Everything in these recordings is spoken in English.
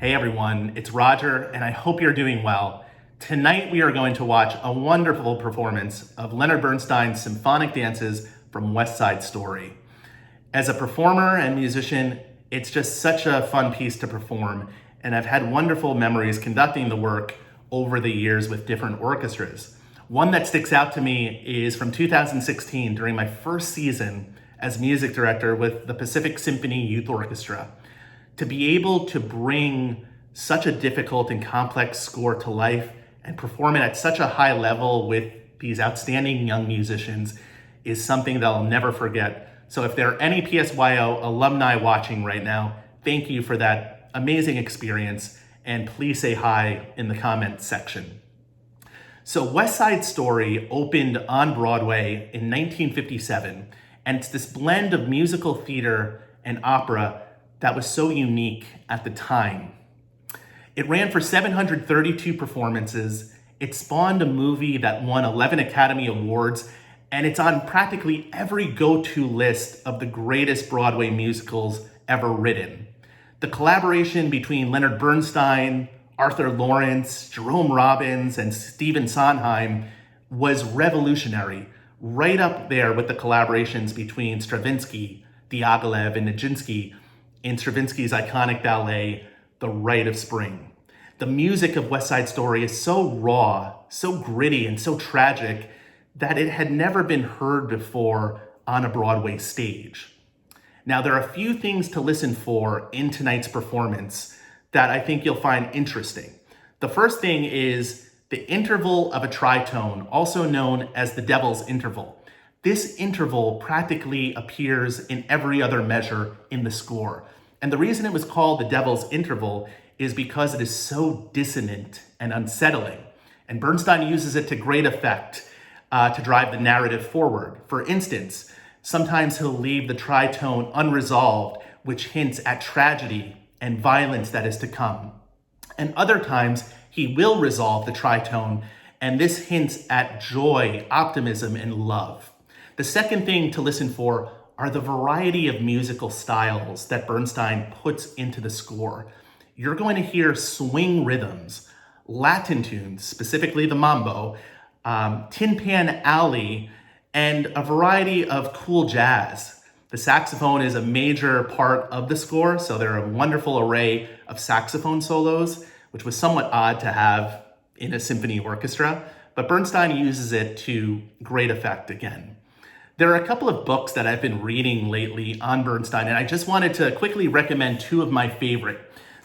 Hey everyone, it's Roger, and I hope you're doing well. Tonight we are going to watch a wonderful performance of Leonard Bernstein's Symphonic Dances from West Side Story. As a performer and musician, it's just such a fun piece to perform, and I've had wonderful memories conducting the work over the years with different orchestras. One that sticks out to me is from 2016 during my first season as music director with the Pacific Symphony Youth Orchestra. To be able to bring such a difficult and complex score to life and perform it at such a high level with these outstanding young musicians is something that I'll never forget. So if there are any PSYO alumni watching right now, thank you for that amazing experience, and please say hi in the comments section. So West Side Story opened on Broadway in 1957, and it's this blend of musical theater and opera that was so unique at the time. It ran for 732 performances. It spawned a movie that won 11 Academy Awards, and it's on practically every go-to list of the greatest Broadway musicals ever written. The collaboration between Leonard Bernstein, Arthur Lawrence, Jerome Robbins, and Stephen Sondheim was revolutionary, right up there with the collaborations between Stravinsky, Diaghilev, and Nijinsky in Stravinsky's iconic ballet, The Rite of Spring. The music of West Side Story is so raw, so gritty, and so tragic that it had never been heard before on a Broadway stage. Now, there are a few things to listen for in tonight's performance that I think you'll find interesting. The first thing is the interval of a tritone, also known as the Devil's Interval. This interval practically appears in every other measure in the score. And the reason it was called the Devil's Interval is because it is so dissonant and unsettling. And Bernstein uses it to great effect to drive the narrative forward. For instance, sometimes he'll leave the tritone unresolved, which hints at tragedy and violence that is to come. And other times he will resolve the tritone, and this hints at joy, optimism, and love. The second thing to listen for are the variety of musical styles that Bernstein puts into the score. You're going to hear swing rhythms, Latin tunes, specifically the mambo, Tin Pan Alley, and a variety of cool jazz. The saxophone is a major part of the score, so there are a wonderful array of saxophone solos, which was somewhat odd to have in a symphony orchestra, but Bernstein uses it to great effect again. There are a couple of books that I've been reading lately on Bernstein, and I just wanted to quickly recommend two of my favorite.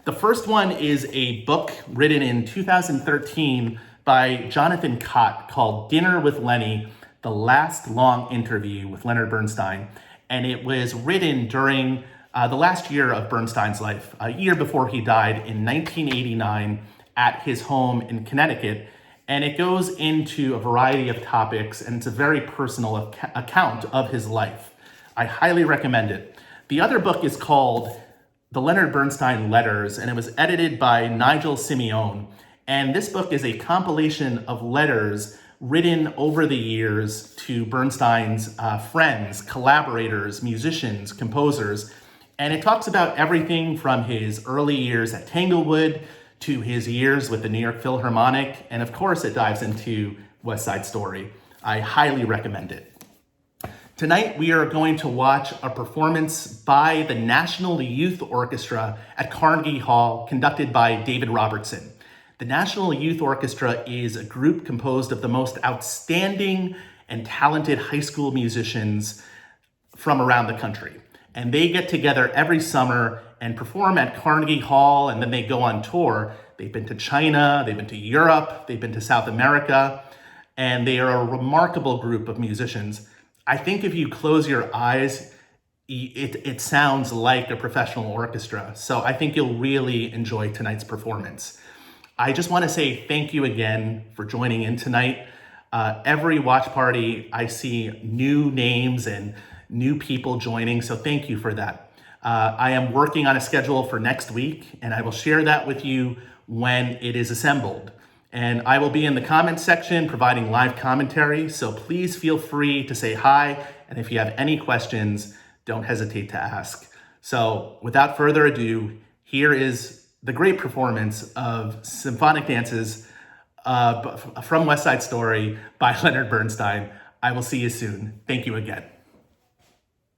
The first one is a book written in 2013 by Jonathan Cott called Dinner with Lenny, The Last Long Interview with Leonard Bernstein. And it was written during the last year of Bernstein's life, a year before he died in 1989 at his home in Connecticut. And it goes into a variety of topics, and it's a very personal account of his life. I highly recommend it. The other book is called The Leonard Bernstein Letters, and it was edited by Nigel Simeone. And this book is a compilation of letters written over the years to Bernstein's friends, collaborators, musicians, composers. And it talks about everything from his early years at Tanglewood to his years with the New York Philharmonic, and of course it dives into West Side Story. I highly recommend it. Tonight we are going to watch a performance by the National Youth Orchestra at Carnegie Hall, conducted by David Robertson. The National Youth Orchestra is a group composed of the most outstanding and talented high school musicians from around the country. And they get together every summer and perform at Carnegie Hall, and then they go on tour. They've been to China, they've been to Europe, they've been to South America, and they are a remarkable group of musicians. I think if you close your eyes, it sounds like a professional orchestra. So I think you'll really enjoy tonight's performance. I just want to say thank you again for joining in tonight. Every watch party, I see new names and new people joining, so thank you for that. I am working on a schedule for next week, and I will share that with you when it is assembled. And I will be in the comments section providing live commentary, so please feel free to say hi, and if you have any questions, don't hesitate to ask. So without further ado, here is the great performance of Symphonic Dances from West Side Story by Leonard Bernstein. I will see you soon. Thank you again.